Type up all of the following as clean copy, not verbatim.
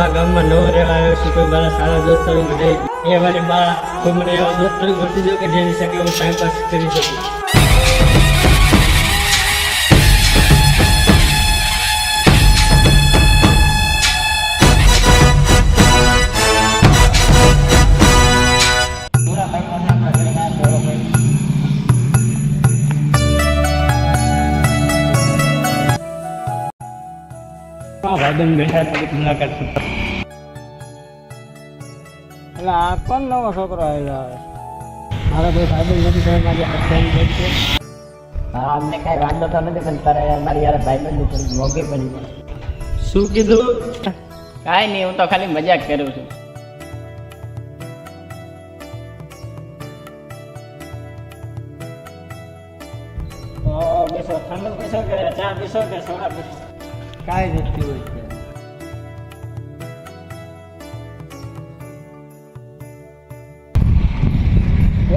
આ ગામમાં નવો રહેવા આવ્યો છું, કોઈ મારા સારા દોસ્તો મળે એ મારી બા કોઈ મને એવા દોસ્તો મળતી દો કે જેની સાથે હું ટાઈમ પાસ કરી શકું. ભાઈબંધ બેઠા તારીખ મુલાકાત એટલે આ કોણ નવો છોકરો આવેલો મારા કોઈ ભાઈબંધ નથી તમે મારી ફ્રેન્ડ છે. હા અમને કઈ વાંધો તો નથી પણ તારે મારી યાર ભાઈબંધ થોડી મોંઘી પડી જાય. શું કીધું? કાંઈ નહીં, હું તો ખાલી મજાક કરું છું. બેસો ઠંડુ પીશો કે ચા પીશો કે સોડા પીશો? કાંઈ નથી હોય છે.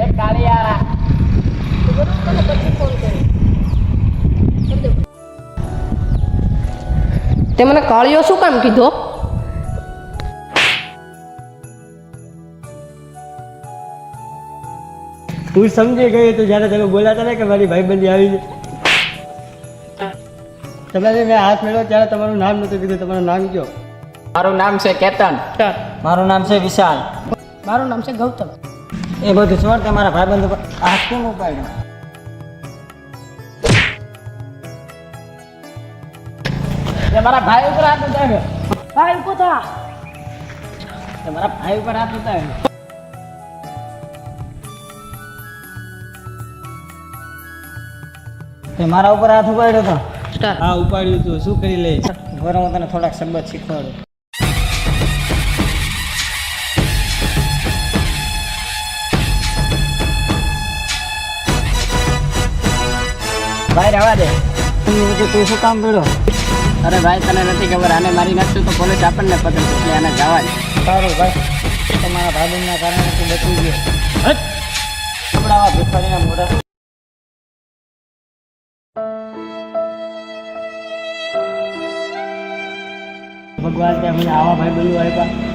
એ કાળિયા તે મને કાળિયો શું કામ કીધો? તું સમજી ગઈ તો જ્યારે તમે બોલાતા ને કે મારી ભાઈબંધી આવી છે. તમારે મેં હાથ મેળવ્યો ત્યારે તમારું નામ નહોતું કીધું. તમારું નામ કયો? મારું નામ છે કેતન. મારું નામ છે વિશાલ. મારું નામ છે ગૌતમ. એ બધું છોડ, તમારા ભાઈબંધ ઉપર હાથ કેમ ઉપાડ્યો? મારા ભાઈ ઉપર હાથ ઉતાર્યો. ભાઈ કોથા મારા ભાઈ ઉપર હાથ ઉતાર્યો. તે મારા ઉપર હાથ ઉપાડ્યો તો? હા ઉપાડ્યું તું. શું કરી લે? ઘરે હું તને થોડાક શબ્દ શીખવાડું. ભાઈ રહેવા દે. તું શું કામ પડ્યો? અરે ભાઈ તને નથી ખબર, આને મારી નાખશું તો પોલીસ આપણને પકડશે, એટલે આને જવા દે. સારું ભાઈ, તમારા ભાઈબંધના કારણે તું બચી ગયો. આપણા આવા ભિખારીના મોઢા ભગવાન ત્યાં મને આવા ભાઈ બંધુ આપ્યા.